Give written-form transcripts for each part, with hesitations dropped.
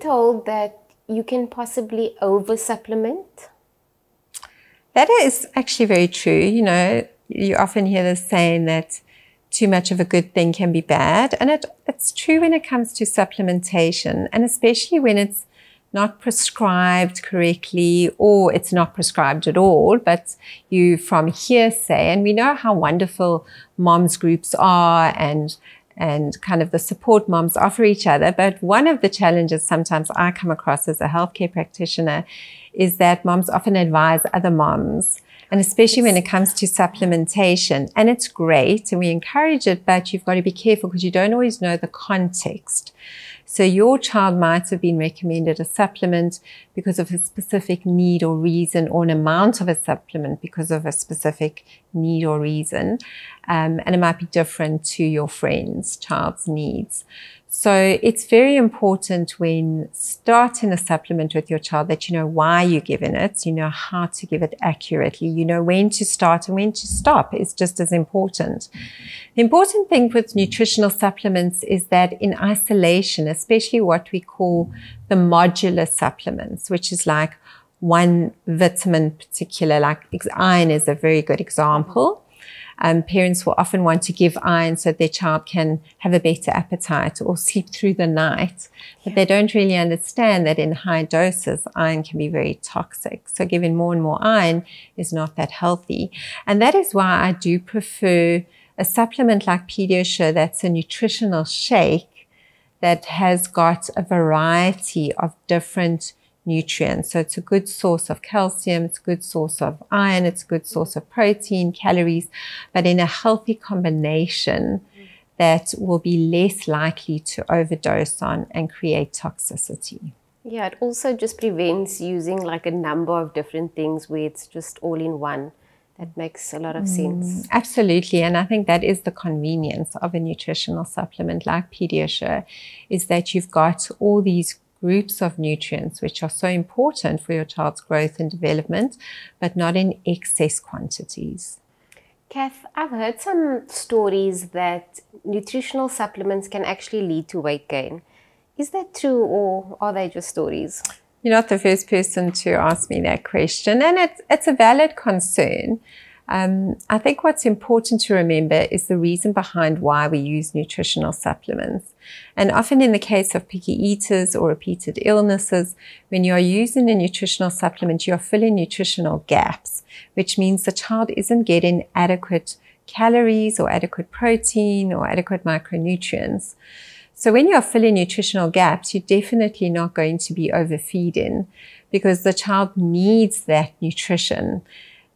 told that you can possibly over-supplement? That is actually very true. You know, you often hear this saying that too much of a good thing can be bad. And it's true when it comes to supplementation, and especially when it's not prescribed correctly, or it's not prescribed at all, but you from hearsay. And we know how wonderful moms groups are and kind of the support moms offer each other. But one of the challenges sometimes I come across as a healthcare practitioner is that moms often advise other moms, and especially when it comes to supplementation. And it's great and we encourage it, but you've got to be careful because you don't always know the context. So your child might have been recommended a supplement because of a specific need or reason, or an amount of a supplement because of a specific need or reason. And it might be different to your friend's child's needs. So it's very important when starting a supplement with your child that you know why you're giving it, you know how to give it accurately, you know when to start and when to stop. It's just as important. The important thing with nutritional supplements is that in isolation, especially what we call the modular supplements, which is like one vitamin particular, like iron is a very good example. Parents will often want to give iron so their child can have a better appetite or sleep through the night. But they don't really understand that in high doses, iron can be very toxic. So giving more and more iron is not that healthy. And that is why I do prefer a supplement like Pediasure that's a nutritional shake that has got a variety of different nutrients. So it's a good source of calcium, it's a good source of iron, it's a good source of protein, calories, but in a healthy combination that will be less likely to overdose on and create toxicity. Yeah, it also just prevents using like a number of different things where it's just all in one. That makes a lot of sense. Absolutely. And I think that is the convenience of a nutritional supplement like Pediasure, is that you've got all these groups of nutrients which are so important for your child's growth and development, but not in excess quantities. Kath, I've heard some stories that nutritional supplements can actually lead to weight gain. Is that true, or are they just stories? You're not the first person to ask me that question, and it's a valid concern. I think what's important to remember is the reason behind why we use nutritional supplements. And often in the case of picky eaters or repeated illnesses, when you are using a nutritional supplement, you are filling nutritional gaps, which means the child isn't getting adequate calories or adequate protein or adequate micronutrients. So when you are filling nutritional gaps, you're definitely not going to be overfeeding because the child needs that nutrition.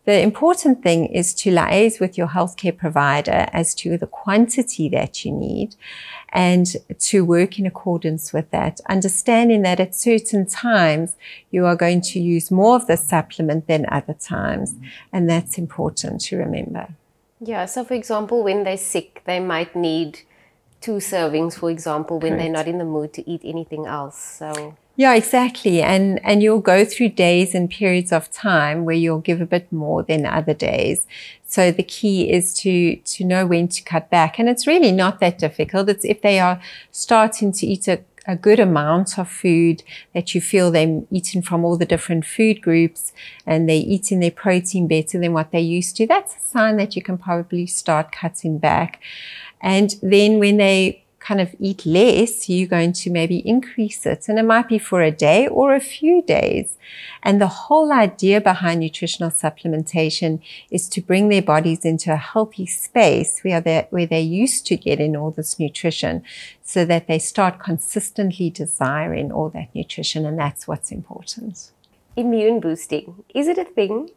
The important thing is to liaise with your healthcare provider as to the quantity that you need and to work in accordance with that, understanding that at certain times you are going to use more of the supplement than other times. And that's important to remember. Yeah, so for example, when they're sick, they might need 2 servings, for example, when they're not in the mood to eat anything else. So yeah, exactly. And you'll go through days and periods of time where you'll give a bit more than other days. So the key is to know when to cut back. And it's really not that difficult. It's if they are starting to eat a good amount of food, that you feel they're eating from all the different food groups and they're eating their protein better than what they used to. That's a sign that you can probably start cutting back. And then when they kind of eat less, you're going to maybe increase it. And it might be for a day or a few days. And the whole idea behind nutritional supplementation is to bring their bodies into a healthy space where they're used to getting all this nutrition so that they start consistently desiring all that nutrition. And that's what's important. Immune boosting, is it a thing?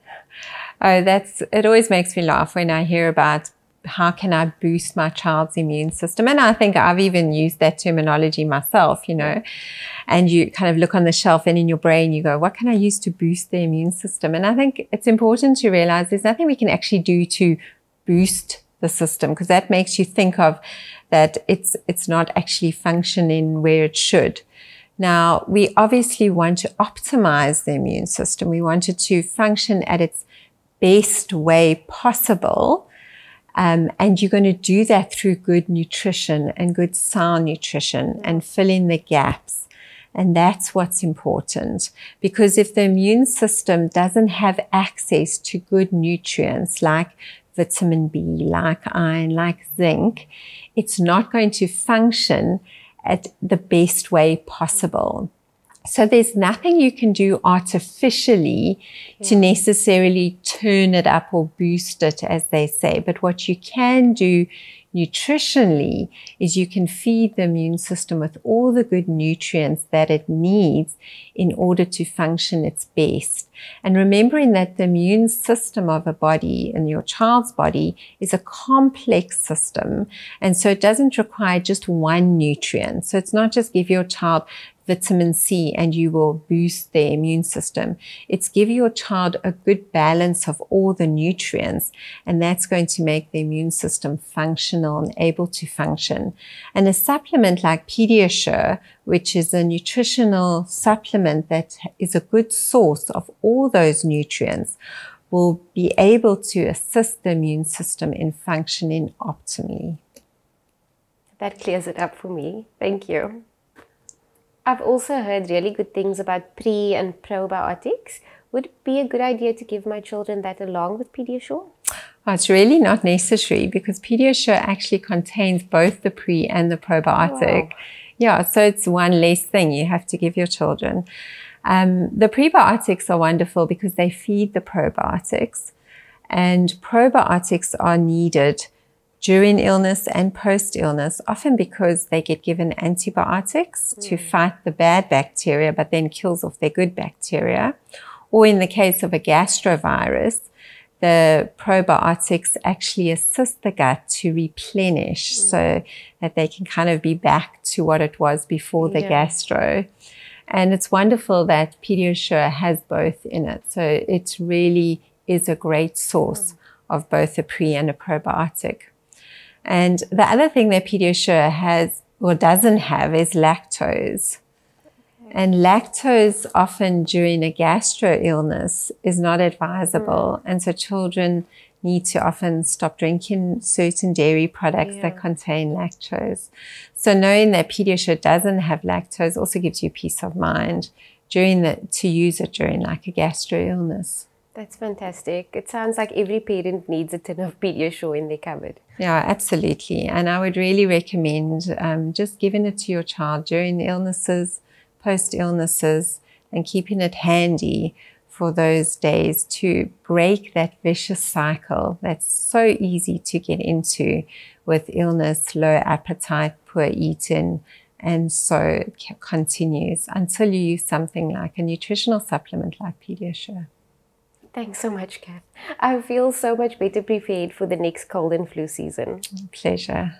Oh, it always makes me laugh when I hear about how can I boost my child's immune system? And I think I've even used that terminology myself, you know, and you kind of look on the shelf and in your brain you go, what can I use to boost the immune system? And I think it's important to realize there's nothing we can actually do to boost the system, because that makes you think of that it's not actually functioning where it should. Now, we obviously want to optimize the immune system. We want it to function at its best way possible. And you're going to do that through good nutrition and good sound nutrition and filling the gaps. And that's what's important, because if the immune system doesn't have access to good nutrients like vitamin B, like iron, like zinc, it's not going to function at the best way possible. So there's nothing you can do artificially to necessarily turn it up or boost it, as they say. But what you can do nutritionally is you can feed the immune system with all the good nutrients that it needs in order to function its best. And remembering that the immune system of a body and your child's body is a complex system. And so it doesn't require just one nutrient. So it's not just give your child vitamin C and you will boost their immune system. It's give your child a good balance of all the nutrients, and that's going to make the immune system functional and able to function. And a supplement like Pediasure, which is a nutritional supplement that is a good source of all those nutrients, will be able to assist the immune system in functioning optimally. That clears it up for me. Thank you. I've also heard really good things about pre and probiotics. Would it be a good idea to give my children that along with Pediasure? Oh, it's really not necessary, because Pediasure actually contains both the pre and the probiotic. Wow. Yeah, so it's one less thing you have to give your children. The prebiotics are wonderful because they feed the probiotics, and probiotics are needed during illness and post-illness, often because they get given antibiotics to fight the bad bacteria, but then kills off their good bacteria. Or in the case of a gastrovirus, the probiotics actually assist the gut to replenish so that they can kind of be back to what it was before the gastro. And it's wonderful that Pediasure has both in it. So it really is a great source of both a pre and a probiotic. And the other thing that Pediasure has or doesn't have is lactose. And lactose often during a gastro illness is not advisable. And so children need to often stop drinking certain dairy products that contain lactose. So knowing that Pediasure doesn't have lactose also gives you peace of mind to use it during like a gastro illness. That's fantastic. It sounds like every parent needs a tin of Pediasure in their cupboard. Yeah, absolutely. And I would really recommend just giving it to your child during illnesses, post-illnesses, and keeping it handy for those days to break that vicious cycle that's so easy to get into with illness, low appetite, poor eating, and so it continues until you use something like a nutritional supplement like Pediasure. Thanks so much, Kath. I feel so much better prepared for the next cold and flu season. Pleasure.